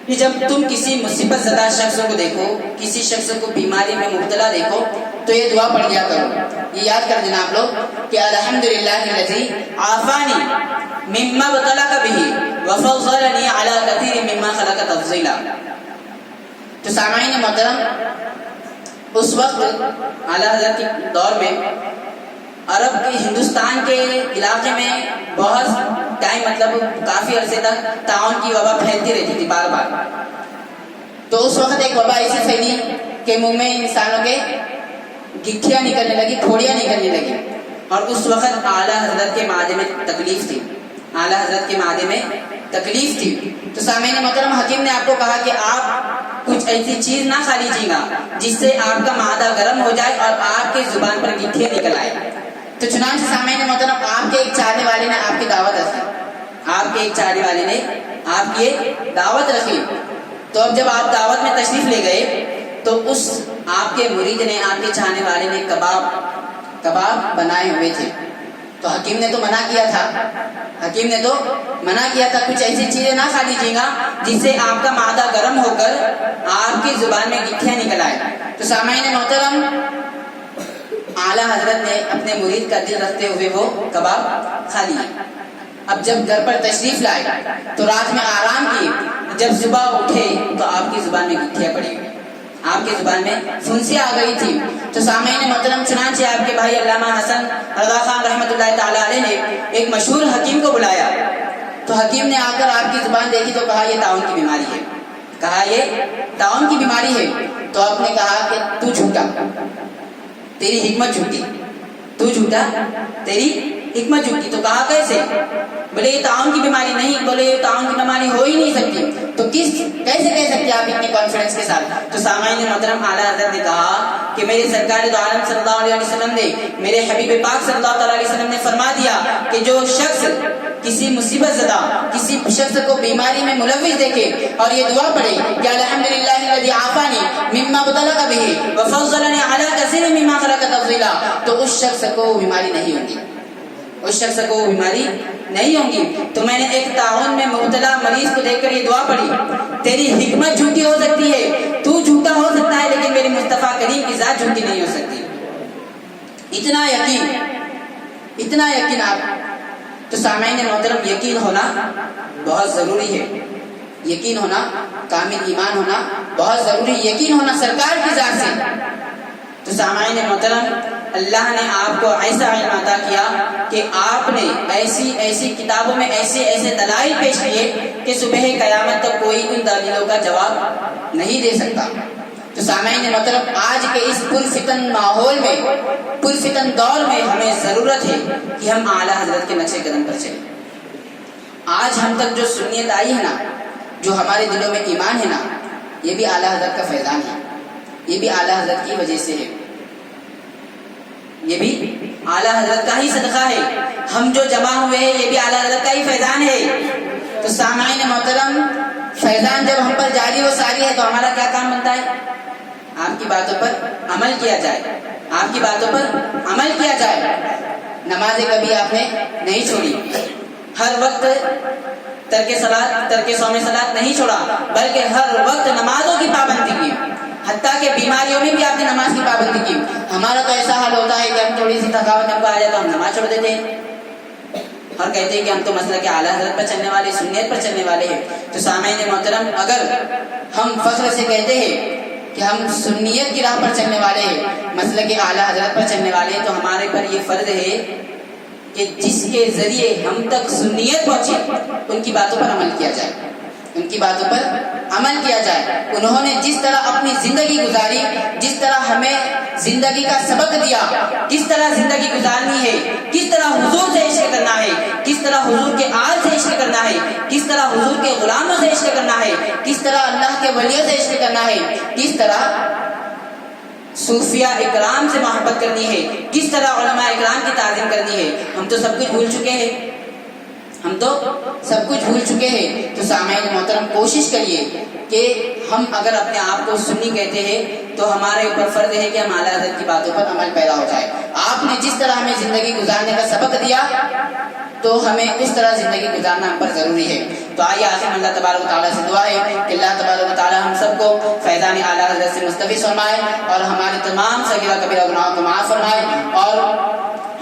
کہ جب تم کسی مصیبت زدہ شخص کو دیکھو، کسی شخص کو بیماری میں مبتلا دیکھو تو یہ دعا پڑھ لیا کرو. یہ یاد کر دینا آپ لوگ کہ الحمدللہ الذی عافانی مما ابتلاک بہ وفضلنی علی کثیر مما خلق تفضیلا. تو سامعین محترم، اس وقت اعلیٰ حضرت کے دور میں عرب کے ہندوستان کے علاقے میں بہت ٹائم مطلب کافی عرصے تک طاعون کی وبا پھیلتی رہتی تھی بار بار. تو اس وقت ایک وبا ایسی پھیلی کہ منہ میں انسانوں کے گٹھیاں نکلنے لگی، پھوڑیاں نکلنے لگی. اور اس وقت اعلیٰ حضرت کے معدے میں تکلیف تھی، اعلیٰ حضرت کے معدے میں تکلیف تھی. تو سامعین محترم، حکیم نے آپ کو کہا کہ آپ کچھ ایسی چیز نہ کھا لیجیے گا جس سے آپ کا معدہ گرم ہو جائے اور آپ کی زبان پر گٹھیاں نکل آئے. تو چنانچہ سامعین محترم، آپ کے ایک چاہنے والے نے آپ کی دعوت رکھی، آپ کے ایک چاہنے والے نے آپ کی دعوت رکھی. تو اب جب آپ دعوت میں تشریف لے گئے تو اس آپ کے مرید نے، آپ کے چاہنے والے نے کباب بنائے ہوئے تھے. تو حکیم نے تو منع کیا تھا، حکیم نے تو منع کیا تھا کچھ ایسی چیزیں نہ کھا لیجیے گا جس سے آپ کا معدہ گرم ہو کر آپ کی زبان میں گٹھیاں نکل آئے. تو سامعین محترم، اعلیٰ حضرت نے اپنے مرید کا دل رکھتے ہوئے وہ کباب کھا لیے. اب جب گھر پر تشریف لائے تو رات میں آرام کیے. جب صبح اٹھے تو آپ کی زبان میں گٹھیاں پڑی ہوئی، آپ کی زبان میں پھنسی آ گئی تھی. تو سامعین محترم، چنانچہ آپ کے بھائی علامہ حسن رضا خان رحمۃ اللہ تعالی علیہ نے ایک مشہور حکیم کو بلایا. تو حکیم نے آ کر آپ کی زبان دیکھی تو کہا یہ طاعون کی بیماری ہے، کہا یہ طاعون کی بیماری ہے. تو آپ نے کہا کہ تو جھوٹا، تیری حکمت جھوٹی، تو جھوٹا تیری حکمت جھوٹی. تو کہا کیسے؟ بولے یہ طاعون کی بیماری نہیں، بولے یہ طاعون کی بیماری ہو ہی نہیں سکتی. تو کیسے کہہ سکتے آپ اتنے کانفیڈنس کے ساتھ؟ تو سامعین محترم، اعلیٰ حضرت نے کہا کہ میرے سرکار دو عالم صلی اللہ علیہ وسلم نے، میرے حبیب پاک صلی اللہ علیہ وسلم نے فرما دیا کہ جو شخص کسی مصیبت زدہ کسی شخص کو بیماری میں ملوث دیکھے اور یہ دعا پڑھے کہ الحمدللہ الذی عافانی مما ابتلاک بہ وفضلنی علی کثیر مما خلق تفضیلا، تو اس شخص کو بیماری نہیں ہوگی، اس شخص کو بیماری نہیں ہوگی. تو میں نے ایک طاعون میں مبتلا مریض کو دیکھ کر یہ دعا پڑھی. تیری حکمت جھوٹی ہو سکتی ہے، تو جھوٹا ہو سکتا ہے، لیکن میری مصطفیٰ کریم کی ذات جھوٹی نہیں ہو سکتی. اتنا یقین آپ. تو سامعین محترم، یقین ہونا بہت ضروری ہے، یقین ہونا، کامل ایمان ہونا بہت ضروری، یقین ہونا سرکار کی ذات سے. تو سامعین محترم، اللہ نے آپ کو ایسا علم عطا کیا کہ آپ نے ایسی کتابوں میں ایسے دلائل پیش کیے کہ صبح قیامت تک کوئی ان دلیلوں کا جواب نہیں دے سکتا. تو سامعین محترم، آج کے اس پرفتن ماحول میں، پرفتن دور میں ہمیں ضرورت ہے کہ ہم اعلیٰ حضرت کے نقش قدم پر چلیں. آج ہم تک جو سنیت آئی ہے نا، جو ہمارے دلوں میں ایمان ہے نا، یہ بھی اعلیٰ حضرت کا فیضان ہے، یہ بھی اعلیٰ حضرت کی وجہ سے ہے، یہ بھی اعلیٰ حضرت کا ہی صدقہ ہے. ہم جو جمع ہوئے ہیں یہ بھی اعلیٰ حضرت کا ہی فیضان ہے. تو سامعین محترم، فیضان جب ہم پر جاری و ساری ہے تو ہمارا کیا کام بنتا ہے؟ آپ کی باتوں پر عمل کیا جائے، آپ کی باتوں پر عمل کیا جائے. نمازیں کبھی آپ نے نہیں چھوڑی، ہر وقت ترک صوم صلاۃ نہیں چھوڑا، بلکہ ہر وقت نمازوں کی پابندی کی. حتیٰ کہ بیماریوں میں بھی آپ نے نماز کی پابندی کی. ہمارا تو ایسا حال ہوتا ہے کہ ہم تھوڑی سی تھکاوٹ ہم کو آ جائے تو ہم نماز چھوڑ دیتے ہیں اور کہتے ہیں کہ ہم تو مسلک کے اعلیٰ حضرت پر چلنے والے، سنت پر چلنے والے ہیں. تو سامعین محترم، اگر ہم فخر سے کہتے ہیں کہ ہم سنیت کی راہ پر چلنے والے ہیں، مسلک کے اعلیٰ حضرت پر چلنے والے ہیں، تو ہمارے پر یہ فرض ہے کہ جس کے ذریعے ہم تک سنیت پہنچے ان کی باتوں پر عمل کیا جائے، ان کی باتوں پر عمل کیا جائے. انہوں نے جس طرح اپنی زندگی گزاری، جس طرح ہمیں زندگی کا سبق دیا، کس طرح زندگی گزارنی ہے، کس طرح حضور سے عشق کرنا ہے، کس طرح حضور کے آل سے عشق کرنا ہے، کس طرح حضور کے غلاموں سے عشق کرنا ہے، کس طرح اللہ کے ولیوں سے عشق کرنا ہے، کس طرح صوفیاء اکرام سے محبت کرنی ہے، کس طرح علماء اکرام کی تعظیم کرنی ہے، ہم تو سب کچھ بھول چکے ہیں، ہم تو سب کچھ بھول چکے ہیں. تو سامعین محترم، کوشش کریے کہ ہم اگر اپنے آپ کو سنی کہتے ہیں تو ہمارے اوپر فرض ہے کہ ہم اعلیٰ حضرت کی باتوں پر عمل پیدا ہو جائے. آپ نے جس طرح ہمیں زندگی گزارنے کا سبق دیا، تو ہمیں اس طرح زندگی گزارنا ہم پر ضروری ہے. تو آئیے آخر میں اللہ تبارک و تعالیٰ سے دعا ہے کہ اللہ تبارک و تعالیٰ ہم سب کو فیضان اعلیٰ حضرت سے مستفیض فرمائے اور ہمارے تمام صغیرہ کبیرہ گناہوں کو معاف فرمائے اور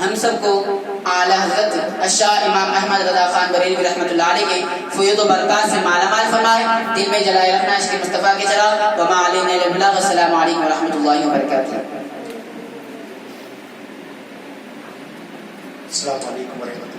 ہم سب کو اعلیٰ حضرت الشاہ امام احمد رضا خان بریلوی رحمۃ اللہ علیہ کے فیوض و برکات سے مالا مال فرمائے. دل میں جلائے رکھنا عشق مصطفیٰ کے چراغ. وما علینا الا البلاغ. السلام علیکم ورحمۃ اللہ وبرکاتہ. السلام علیکم ورحمۃ